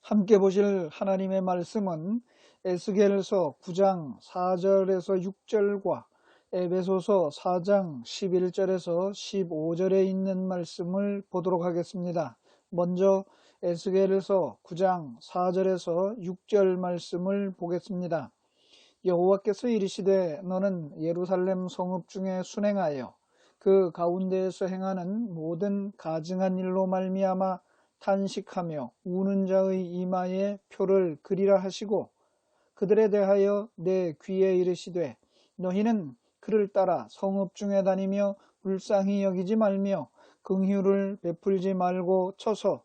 함께 보실 하나님의 말씀은 에스겔서 9장 4절에서 6절과 에베소서 4장 11절에서 15절에 있는 말씀을 보도록 하겠습니다. 먼저 에스겔서 9장 4절에서 6절 말씀을 보겠습니다. 여호와께서 이르시되 너는 예루살렘 성읍 중에 순행하여 그 가운데에서 행하는 모든 가증한 일로 말미암아 탄식하며 우는 자의 이마에 표를 그리라 하시고 그들에 대하여 내 귀에 이르시되 너희는 그를 따라 성읍 중에 다니며 불쌍히 여기지 말며 긍휼을 베풀지 말고 쳐서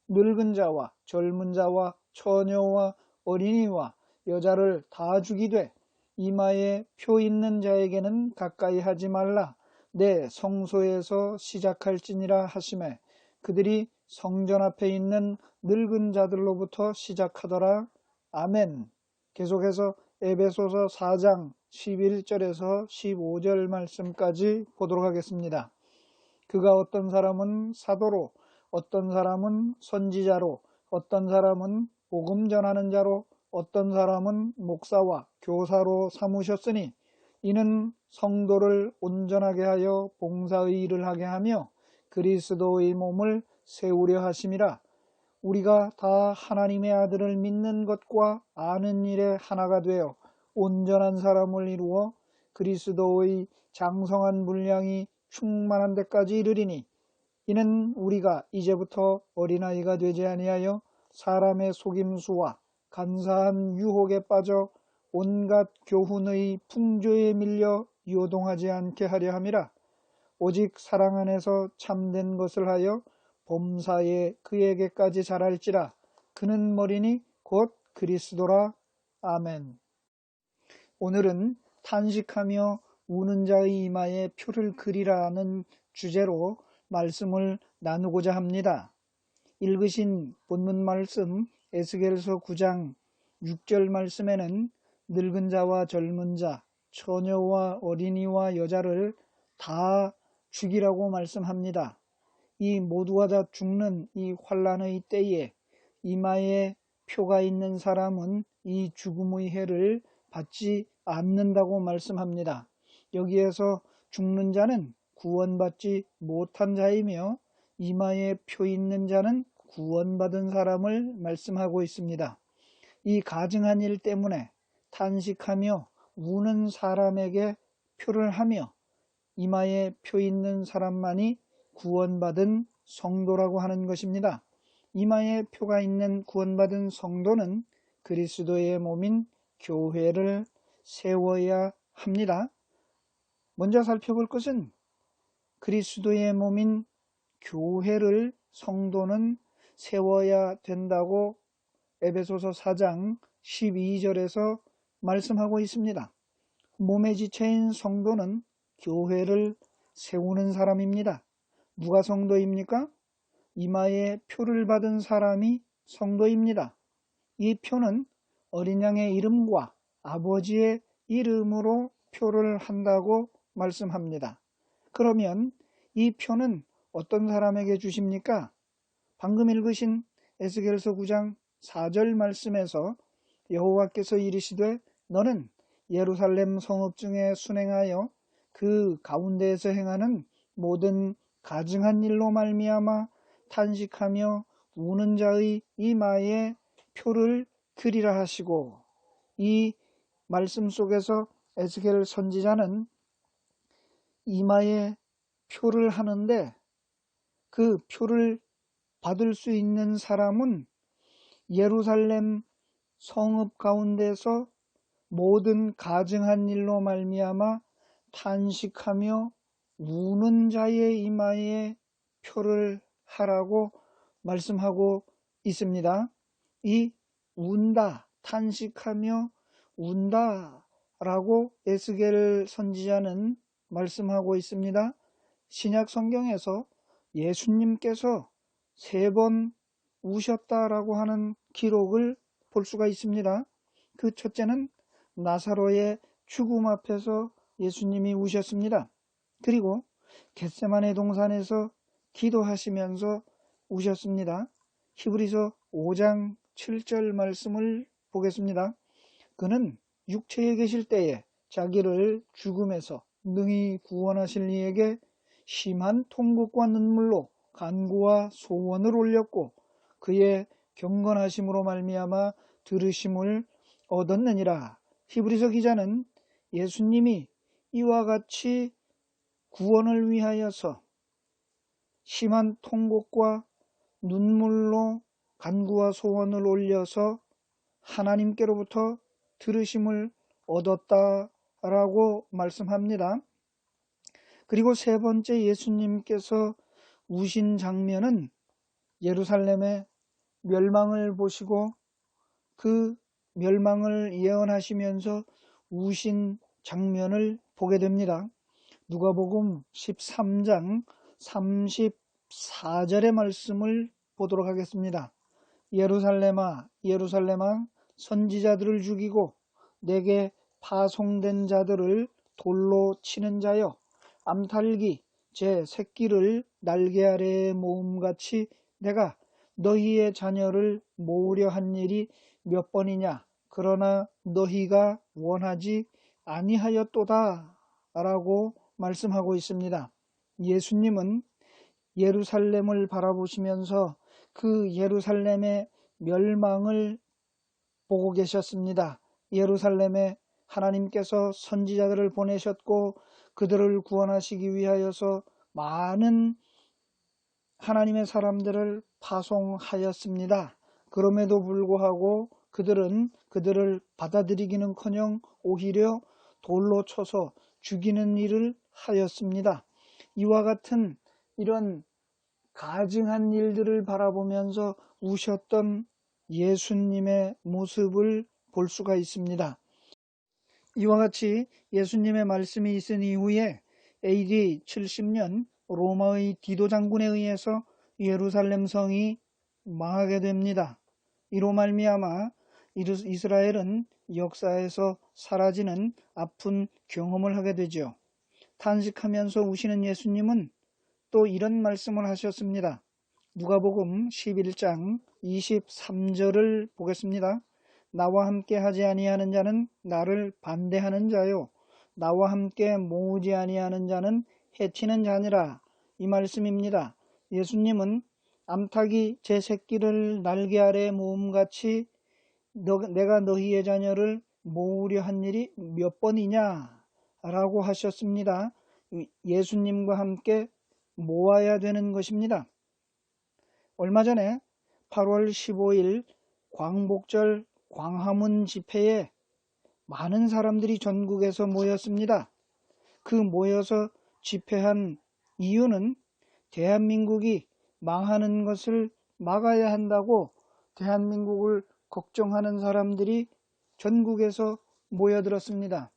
늙은 자와 젊은 자와 처녀와 어린이와 여자를 다 죽이되 이마에 표 있는 자에게는 가까이 하지 말라. 내 성소에서 시작할지니라 하시매 그들이 성전 앞에 있는 늙은 자들로부터 시작하더라. 아멘. 계속해서 에베소서 4장 11절에서 15절 말씀까지 보도록 하겠습니다. 그가 어떤 사람은 사도로, 어떤 사람은 선지자로, 어떤 사람은 복음 전하는 자로, 어떤 사람은 목사와 교사로 삼으셨으니 이는 성도를 온전하게 하여 봉사의 일을 하게 하며 그리스도의 몸을 세우려 하심이라. 우리가 다 하나님의 아들을 믿는 것과 아는 일에 하나가 되어 온전한 사람을 이루어 그리스도의 장성한 분량이 충만한 데까지 이르리니 이는 우리가 이제부터 어린아이가 되지 아니하여 사람의 속임수와 간사한 유혹에 빠져 온갖 교훈의 풍조에 밀려 요동하지 않게 하려 함이라. 오직 사랑 안에서 참된 것을 하여 범사에 그에게까지 자랄지라. 그는 머리니 곧 그리스도라. 아멘. 오늘은 탄식하며 우는 자의 이마에 표를 그리라는 주제로 말씀을 나누고자 합니다. 읽으신 본문 말씀 에스겔서 9장 6절 말씀에는 늙은 자와 젊은 자, 처녀와 어린이와 여자를 다 죽이라고 말씀합니다. 이 모두가 다 죽는 이 환난의 때에 이마에 표가 있는 사람은 이 죽음의 해를 받지 않는다고 말씀합니다. 여기에서 죽는 자는 구원받지 못한 자이며 이마에 표 있는 자는 구원받은 사람을 말씀하고 있습니다. 이 가증한 일 때문에 탄식하며 우는 사람에게 표를 하며 이마에 표 있는 사람만이 구원받은 성도라고 하는 것입니다. 이마에 표가 있는 구원받은 성도는 그리스도의 몸인 교회를 세워야 합니다. 먼저 살펴볼 것은 그리스도의 몸인 교회를 성도는 세워야 된다고 에베소서 4장 12절에서 말씀하고 있습니다. 몸의 지체인 성도는 교회를 세우는 사람입니다. 누가 성도입니까? 이마에 표를 받은 사람이 성도입니다. 이 표는 어린 양의 이름과 아버지의 이름으로 표를 한다고 말씀합니다. 그러면 이 표는 어떤 사람에게 주십니까? 방금 읽으신 에스겔서 9장 4절 말씀에서 여호와께서 이르시되 너는 예루살렘 성읍 중에 순행하여 그 가운데에서 행하는 모든 가증한 일로 말미암아 탄식하며 우는 자의 이마에 표를 그리라 하시고, 이 말씀 속에서 에스겔 선지자는 이마에 표를 하는데 그 표를 받을 수 있는 사람은 예루살렘 성읍 가운데서 모든 가증한 일로 말미암아 탄식하며 우는 자의 이마에 표를 하라고 말씀하고 있습니다. 이 운다, 탄식하며 운다 라고 에스겔 선지자는 말씀하고 있습니다. 신약 성경에서 예수님께서 3번 우셨다라고 하는 기록을 볼 수가 있습니다. 그 첫째는 나사로의 죽음 앞에서 예수님이 우셨습니다. 그리고 겟세마네 동산에서 기도하시면서 우셨습니다. 히브리서 5장 7절 말씀을 보겠습니다. 그는 육체에 계실 때에 자기를 죽음에서 능히 구원하실 이에게 심한 통곡과 눈물로 간구와 소원을 올렸고 그의 경건하심으로 말미암아 들으심을 얻었느니라. 히브리서 기자는 예수님이 이와 같이 구원을 위하여서 심한 통곡과 눈물로 간구와 소원을 올려서 하나님께로부터 들으심을 얻었다라고 말씀합니다. 그리고 세 번째 예수님께서 우신 장면은 예루살렘의 멸망을 보시고 그 멸망을 예언하시면서 우신 장면을 보게 됩니다. 누가복음 13장 34절의 말씀을 보도록 하겠습니다. 예루살렘아 예루살렘아 선지자들을 죽이고 내게 파송된 자들을 돌로 치는 자여 암탉이 제 새끼를 날개 아래에 모음같이 내가 너희의 자녀를 모으려 한 일이 몇 번이냐 그러나 너희가 원하지 아니하였도다 라고 말씀하고 있습니다. 예수님은 예루살렘을 바라보시면서 그 예루살렘의 멸망을 보고 계셨습니다. 예루살렘에 하나님께서 선지자들을 보내셨고 그들을 구원하시기 위하여서 많은 하나님의 사람들을 파송하였습니다. 그럼에도 불구하고 그들은 그들을 받아들이기는커녕 오히려 돌로 쳐서 죽이는 일을 하였습니다. 이와 같은 이런 가증한 일들을 바라보면서 우셨던 예수님의 모습을 볼 수가 있습니다. 이와 같이 예수님의 말씀이 있은 이후에 AD 70년 로마의 디도 장군에 의해서 예루살렘 성이 망하게 됩니다. 이로 말미암아 이스라엘은 역사에서 사라지는 아픈 경험을 하게 되죠. 탄식하면서 우시는 예수님은 또 이런 말씀을 하셨습니다. 누가복음 11장 23절을 보겠습니다. 나와 함께 하지 아니하는 자는 나를 반대하는 자요 나와 함께 모으지 아니하는 자는 해치는 자니라. 이 말씀입니다. 예수님은 암탉이 제 새끼를 날개 아래 모음같이 내가 너희의 자녀를 모으려 한 일이 몇 번이냐 라고 하셨습니다. 예수님과 함께 모아야 되는 것입니다. 얼마 전에 8월 15일 광복절 광화문 집회에 많은 사람들이 전국에서 모였습니다. 그 모여서 집회한 이유는 대한민국이 망하는 것을 막아야 한다고 대한민국을 걱정하는 사람들이 전국에서 모여들었습니다.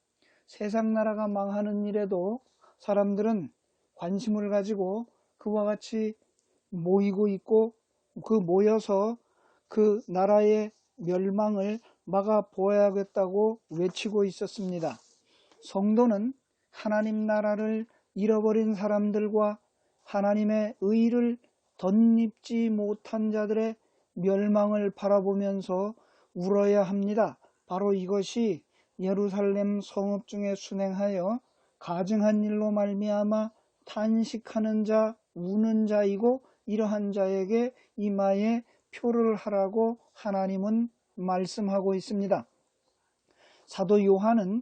세상 나라가 망하는 일에도 사람들은 관심을 가지고 그와 같이 모이고 있고 그 모여서 그 나라의 멸망을 막아보아야겠다고 외치고 있었습니다. 성도는 하나님 나라를 잃어버린 사람들과 하나님의 의를 덧입지 못한 자들의 멸망을 바라보면서 울어야 합니다. 바로 이것이 예루살렘 성읍 중에 순행하여 가증한 일로 말미암아 탄식하는 자, 우는 자이고 이러한 자에게 이마에 표를 하라고 하나님은 말씀하고 있습니다. 사도 요한은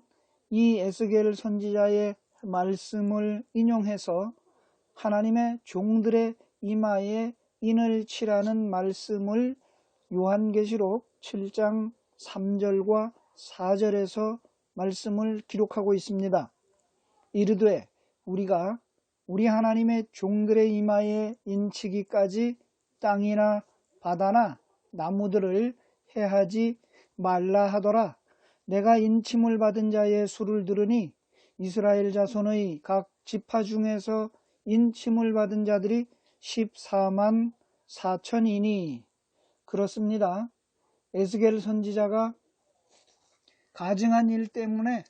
이 에스겔 선지자의 말씀을 인용해서 하나님의 종들의 이마에 인을 치라는 말씀을 요한계시록 7장 3절과 4절에서 말씀을 기록하고 있습니다. 이르되 우리가 우리 하나님의 종들의 이마에 인치기까지 땅이나 바다나 나무들을 해하지 말라 하더라. 내가 인침을 받은 자의 수를 들으니 이스라엘 자손의 각 지파 중에서 인침을 받은 자들이 14만 4천이니 그렇습니다. 에스겔 선지자가 가증한 일 때문에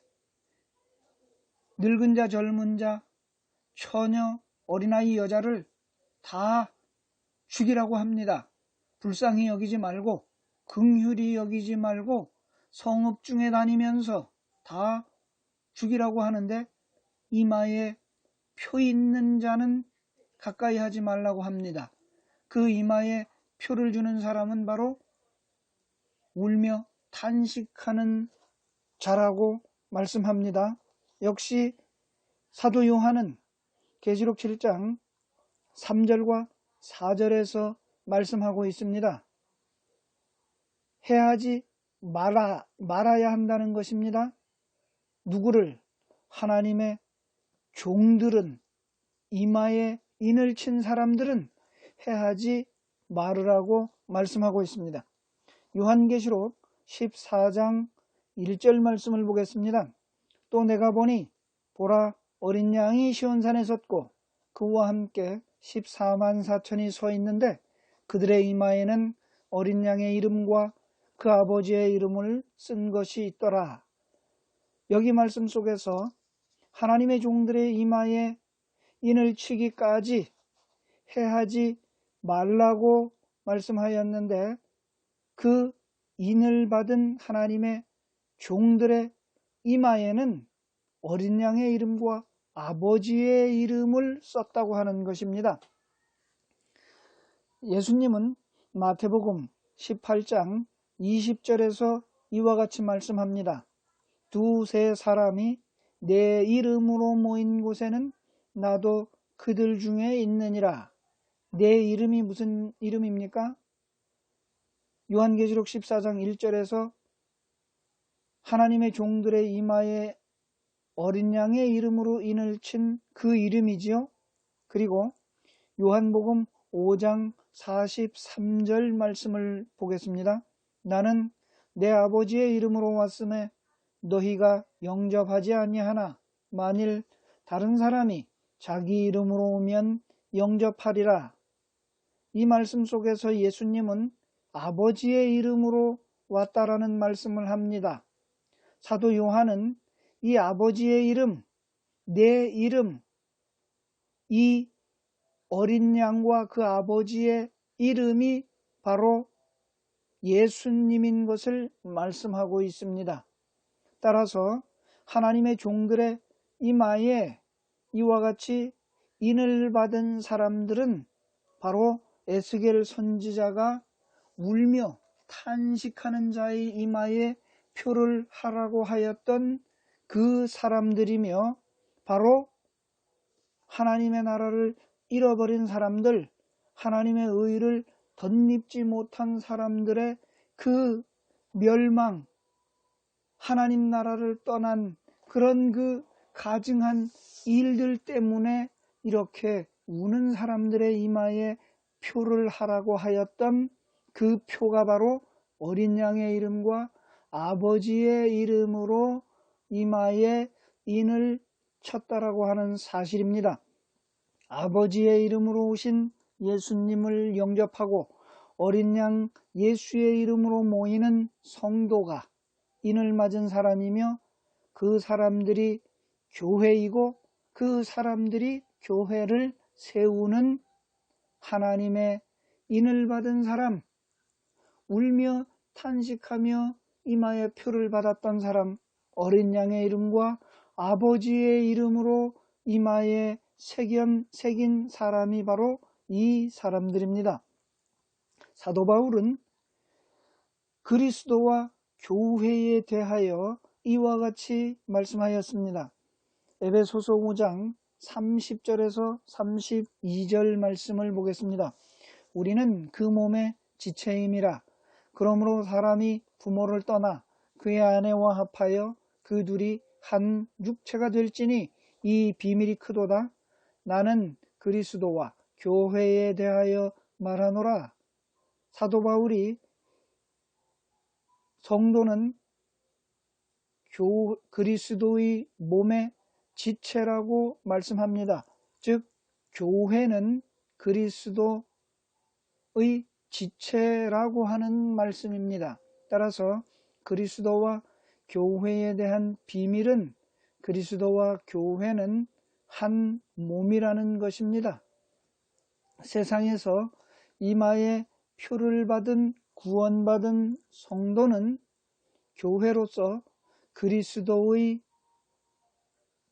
늙은 자, 젊은 자, 처녀, 어린아이, 여자를 다 죽이라고 합니다. 불쌍히 여기지 말고 긍휼히 여기지 말고 성읍 중에 다니면서 다 죽이라고 하는데 이마에 표 있는 자는 가까이 하지 말라고 합니다. 그 이마에 표를 주는 사람은 바로 울며 탄식하는 자라고 말씀합니다. 역시 사도 요한은 계시록 7장 3절과 4절에서 말씀하고 있습니다. 해하지 말아야 한다는 것입니다. 누구를? 하나님의 종들은, 이마에 인을 친 사람들은 해하지 말으라고 말씀하고 있습니다. 요한계시록 14장 1절 말씀을 보겠습니다. 또 내가 보니 보라, 어린 양이 시온산에 섰고 그와 함께 14만 4천이 서 있는데 그들의 이마에는 어린 양의 이름과 그 아버지의 이름을 쓴 것이 있더라. 여기 말씀 속에서 하나님의 종들의 이마에 인을 치기까지 해하지 말라고 말씀하였는데 그 인을 받은 하나님의 종들의 이마에는 어린 양의 이름과 아버지의 이름을 썼다고 하는 것입니다. 예수님은 마태복음 18장 20절에서 이와 같이 말씀합니다. 두세 사람이 내 이름으로 모인 곳에는 나도 그들 중에 있느니라. 내 이름이 무슨 이름입니까? 요한계시록 14장 1절에서 하나님의 종들의 이마에 어린 양의 이름으로 인을 친 그 이름이지요. 그리고 요한복음 5장 43절 말씀을 보겠습니다. 나는 내 아버지의 이름으로 왔음에 너희가 영접하지 아니하나 만일 다른 사람이 자기 이름으로 오면 영접하리라. 이 말씀 속에서 예수님은 아버지의 이름으로 왔다라는 말씀을 합니다. 사도 요한은 이 아버지의 이름, 내 이름, 이 어린 양과 그 아버지의 이름이 바로 예수님인 것을 말씀하고 있습니다. 따라서 하나님의 종들의 이마에 이와 같이 인을 받은 사람들은 바로 에스겔 선지자가 울며 탄식하는 자의 이마에 표를 하라고 하였던 그 사람들이며 바로 하나님의 나라를 잃어버린 사람들, 하나님의 의를 덧입지 못한 사람들의 그 멸망, 하나님 나라를 떠난 그런 그 가증한 일들 때문에 이렇게 우는 사람들의 이마에 표를 하라고 하였던 그 표가 바로 어린 양의 이름과 아버지의 이름으로 이마에 인을 쳤다라고 하는 사실입니다. 아버지의 이름으로 오신 예수님을 영접하고 어린 양 예수의 이름으로 모이는 성도가 인을 맞은 사람이며 그 사람들이 교회이고 그 사람들이 교회를 세우는 하나님의 인을 받은 사람, 울며 탄식하며 이마에 표를 받았던 사람, 어린 양의 이름과 아버지의 이름으로 이마에 새긴 사람이 바로 이 사람들입니다. 사도 바울은 그리스도와 교회에 대하여 이와 같이 말씀하였습니다. 에베소서 5장 30절에서 32절 말씀을 보겠습니다. 우리는 그 몸의 지체임이라. 그러므로 사람이 부모를 떠나 그의 아내와 합하여 그 둘이 한 육체가 될지니 이 비밀이 크도다. 나는 그리스도와 교회에 대하여 말하노라. 사도 바울이 성도는 그리스도의 몸의 지체라고 말씀합니다. 즉 교회는 그리스도의 지체라고 하는 말씀입니다. 따라서 그리스도와 교회에 대한 비밀은 그리스도와 교회는 한 몸이라는 것입니다. 세상에서 이마에 표를 받은 구원받은 성도는 교회로서 그리스도의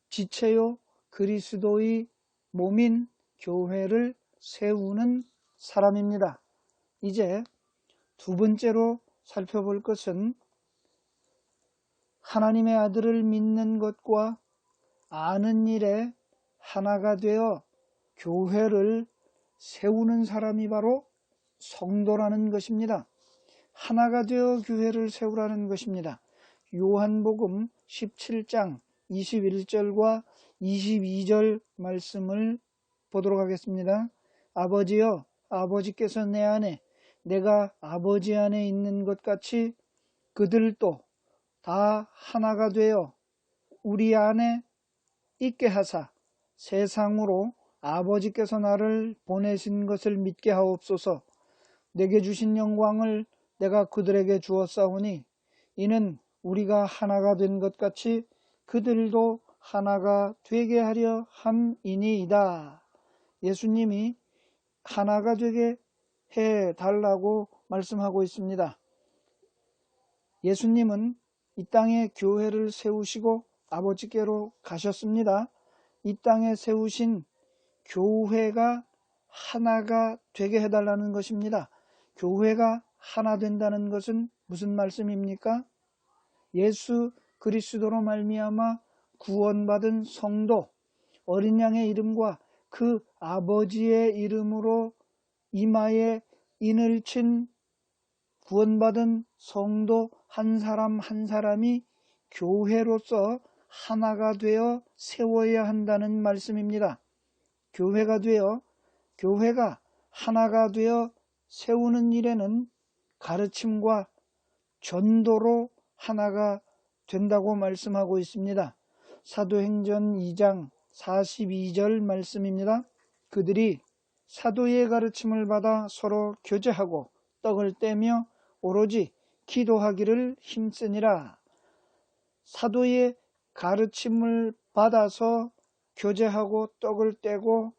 지체요 그리스도의 몸인 교회를 세우는 사람입니다. 이제 두 번째로 살펴볼 것은 하나님의 아들을 믿는 것과 아는 일에 하나가 되어 교회를 세우는 사람이 바로 성도라는 것입니다. 하나가 되어 교회를 세우라는 것입니다. 요한복음 17장 21절과 22절 말씀을 보도록 하겠습니다. 아버지여, 아버지께서 내 안에, 내가 아버지 안에 있는 것 같이 그들도 다 하나가 되어 우리 안에 있게 하사 세상으로 아버지께서 나를 보내신 것을 믿게 하옵소서. 내게 주신 영광을 내가 그들에게 주었사오니 이는 우리가 하나가 된 것 같이 그들도 하나가 되게 하려 함이니이다. 예수님이 하나가 되게 해달라고 말씀하고 있습니다. 예수님은 이 땅에 교회를 세우시고 아버지께로 가셨습니다. 이 땅에 세우신 교회가 하나가 되게 해달라는 것입니다. 교회가 하나 된다는 것은 무슨 말씀입니까? 예수 그리스도로 말미암아 구원받은 성도, 어린 양의 이름과 그 아버지의 이름으로 이마에 인을 친 구원받은 성도 한 사람 한 사람이 교회로서 하나가 되어 세워야 한다는 말씀입니다. 교회가 하나가 되어 세우는 일에는 가르침과 전도로 하나가 된다고 말씀하고 있습니다. 사도행전 2장 42절 말씀입니다. 그들이 사도의 가르침을 받아 서로 교제하고 떡을 떼며 오로지 기도하기를 힘쓰니라. 사도의 가르침을 받아서 교제하고 떡을 떼고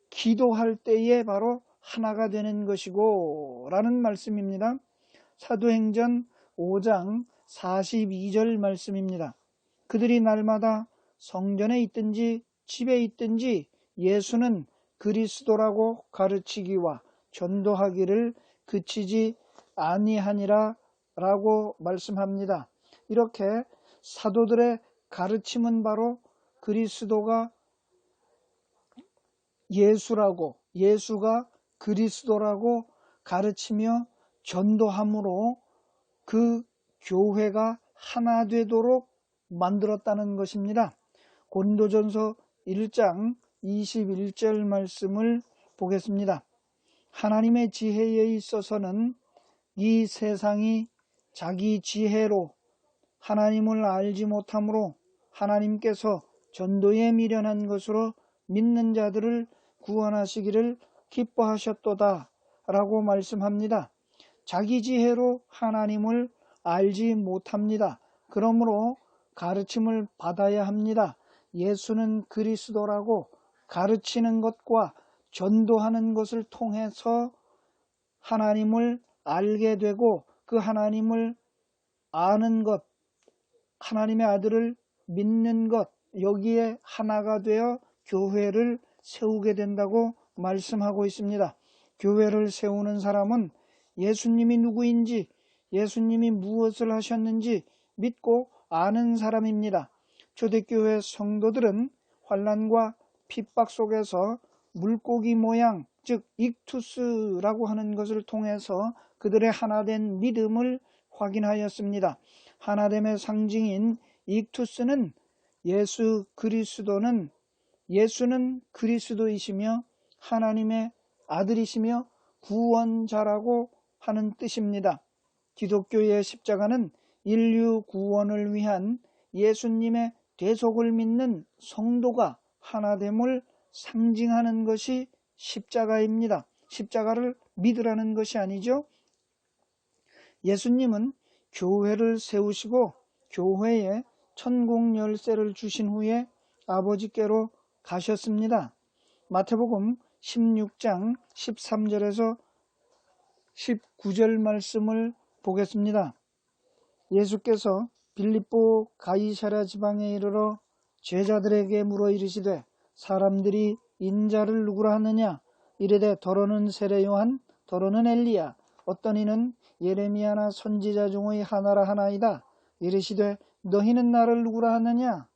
기도할 때에 바로 하나가 되는 것이고 라는 말씀입니다. 사도행전 5장 42절 말씀입니다. 그들이 날마다 성전에 있든지 집에 있든지 예수는 그리스도라고 가르치기와 전도하기를 그치지 아니하니라 라고 말씀합니다. 이렇게 사도들의 가르침은 바로 그리스도가 예수라고, 예수가 그리스도라고 가르치며 전도함으로 그 교회가 하나 되도록 만들었다는 것입니다. 고린도전서 1장 21절 말씀을 보겠습니다. 하나님의 지혜에 있어서는 이 세상이 자기 지혜로 하나님을 알지 못하므로 하나님께서 전도에 미련한 것으로 믿는 자들을 구원하시기를 기뻐하셨도다 라고 말씀합니다. 자기 지혜로 하나님을 알지 못합니다. 그러므로 가르침을 받아야 합니다. 예수는 그리스도라고 가르치는 것과 전도하는 것을 통해서 하나님을 알게 되고 그 하나님을 아는 것, 하나님의 아들을 믿는 것, 여기에 하나가 되어 교회를 세우게 된다고 말씀하고 있습니다. 교회를 세우는 사람은 예수님이 누구인지, 예수님이 무엇을 하셨는지 믿고 아는 사람입니다. 초대교회 성도들은 환난과 핍박 속에서 물고기 모양, 즉 익투스라고 하는 것을 통해서 그들의 하나된 믿음을 확인하였습니다. 하나됨의 상징인 익투스는 예수는 그리스도이시며 하나님의 아들이시며 구원자라고 하는 뜻입니다. 기독교의 십자가는 인류 구원을 위한 예수님의 대속을 믿는 성도가 하나됨을 상징하는 것이 십자가입니다. 십자가를 믿으라는 것이 아니죠. 예수님은 교회를 세우시고 교회에 천국 열쇠를 주신 후에 아버지께로 가셨습니다. 마태복음 16장 13절에서 19절 말씀을 보겠습니다. 예수께서 빌립보 가이사랴 지방에 이르러 제자들에게 물어 이르시되 사람들이 인자를 누구라 하느냐? 이르되 더러는 세례 요한, 더러는 엘리야, 어떤 이는 예레미야나 선지자 중의 하나라 하나이다. 이르시되 너희는 나를 누구라 하느냐?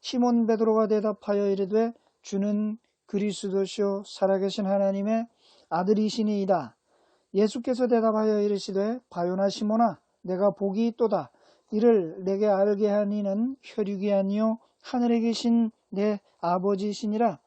시몬 베드로가 대답하여 이르되 주는 그리스도시요 살아계신 하나님의 아들이시니이다. 예수께서 대답하여 이르시되 바요나 시몬아, 내가 복이 있도다. 이를 내게 알게 한 이는 혈육이 아니요 하늘에 계신 내 아버지시니라.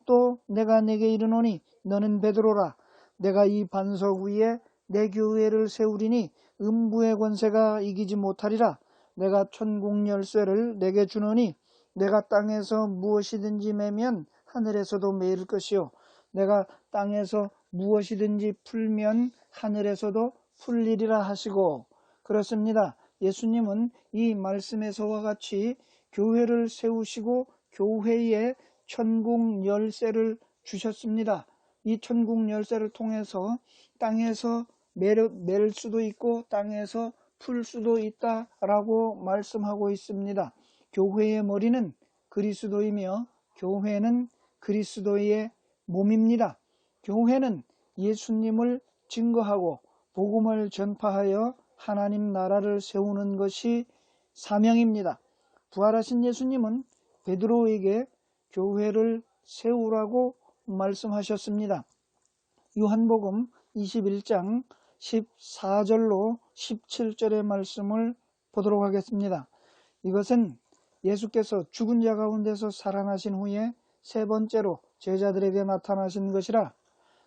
또 내가 내게 이르노니 너는 베드로라. 내가 이 반석 위에 내 교회를 세우리니 음부의 권세가 이기지 못하리라. 내가 천국 열쇠를 내게 주노니 내가 땅에서 무엇이든지 매면 하늘에서도 매일 것이요 내가 땅에서 무엇이든지 풀면 하늘에서도 풀리리라 하시고. 그렇습니다. 예수님은 이 말씀에서와 같이 교회를 세우시고 교회에 천국 열쇠를 주셨습니다. 이 천국 열쇠를 통해서 땅에서 맬 수도 있고 땅에서 풀 수도 있다라고 말씀하고 있습니다. 교회의 머리는 그리스도이며 교회는 그리스도의 몸입니다. 교회는 예수님을 증거하고 복음을 전파하여 하나님 나라를 세우는 것이 사명입니다. 부활하신 예수님은 베드로에게 교회를 세우라고 말씀하셨습니다. 요한복음 21장 14절로 17절의 말씀을 보도록 하겠습니다. 이것은 예수께서 죽은 자 가운데서 살아나신 후에 세 번째로 제자들에게 나타나신 것이라.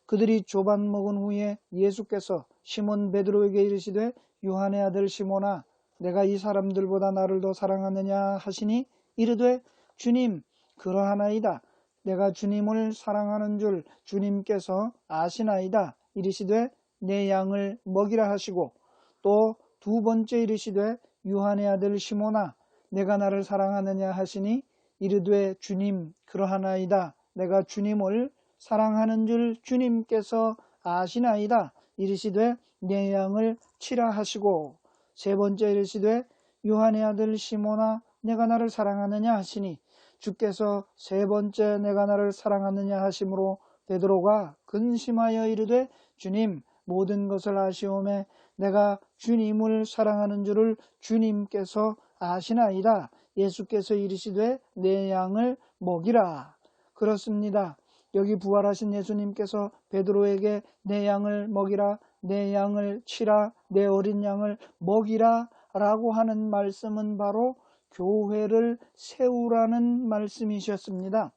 그들이 조반 먹은 후에 예수께서 시몬 베드로에게 이르시되 요한의 아들 시몬아, 내가 이 사람들보다 나를 더 사랑하느냐 하시니 이르되 주님 그러하나이다. 내가 주님을 사랑하는 줄 주님께서 아시나이다. 이르시되 내 양을 먹이라 하시고 또 두 번째 이르시되 요한의 아들 시몬아, 내가 나를 사랑하느냐 하시니 이르되 주님 그러하나이다. 내가 주님을 사랑하는 줄 주님께서 아시나이다. 이르시되 내 양을 치라 하시고 세 번째 이르시되 요한의 아들 시몬아, 내가 나를 사랑하느냐 하시니 주께서 세 번째 내가 나를 사랑하느냐 하심으로 베드로가 근심하여 이르되 주님 모든 것을 아시오매 내가 주님을 사랑하는 줄을 주님께서 아시나이다. 예수께서 이르시되 내 양을 먹이라. 그렇습니다. 여기 부활하신 예수님께서 베드로에게 내 양을 먹이라, 내 양을 치라, 내 어린 양을 먹이라 라고 하는 말씀은 바로 교회를 세우라는 말씀이셨습니다.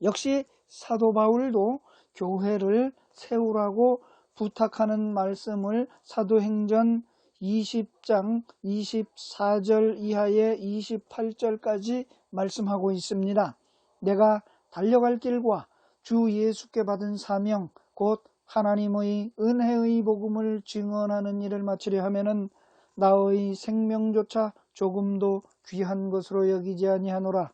역시 사도 바울도 교회를 세우라고 부탁하는 말씀을 사도행전 20장 24절 이하의 28절까지 말씀하고 있습니다. 내가 달려갈 길과 주 예수께 받은 사명 곧 하나님의 은혜의 복음을 증언하는 일을 마치려 하면은 나의 생명조차 조금도 귀한 것으로 여기지 아니하노라.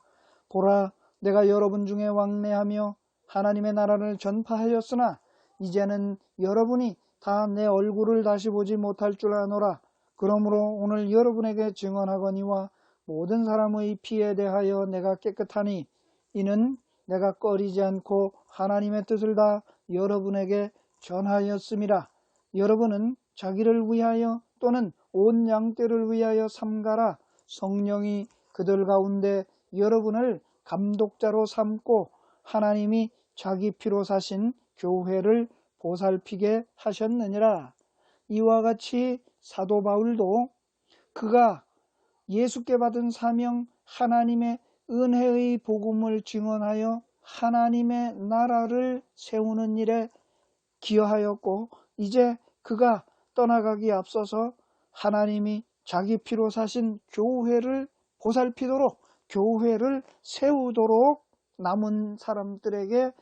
보라, 내가 여러분 중에 왕래하며 하나님의 나라를 전파하였으나 이제는 여러분이 다 내 얼굴을 다시 보지 못할 줄 아노라. 그러므로 오늘 여러분에게 증언하거니와 모든 사람의 피에 대하여 내가 깨끗하니 이는 내가 꺼리지 않고 하나님의 뜻을 다 여러분에게 전하였음이라. 여러분은 자기를 위하여 또는 온 양떼를 위하여 삼가라. 성령이 그들 가운데 여러분을 감독자로 삼고 하나님이 자기 피로 사신 교회를 보살피게 하셨느니라. 이와 같이 사도 바울도 그가 예수께 받은 사명 하나님의 은혜의 복음을 증언하여 하나님의 나라를 세우는 일에 기여하였고 이제 그가 떠나가기에 앞서서 하나님이 자기 피로 사신 교회를 보살피도록 교회를 세우도록 남은 사람들에게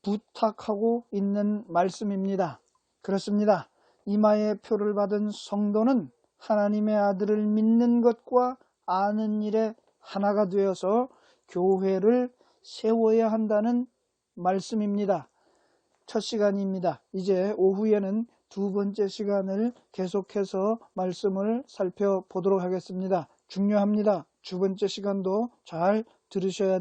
부탁하고 있는 말씀입니다. 그렇습니다. 이마의 표를 받은 성도는 하나님의 아들을 믿는 것과 아는 일에 하나가 되어서 교회를 세워야 한다는 말씀입니다. 첫 시간입니다. 이제 오후에는 두 번째 시간을 계속해서 말씀을 살펴보도록 하겠습니다. 중요합니다. 두 번째 시간도 잘 들으셔야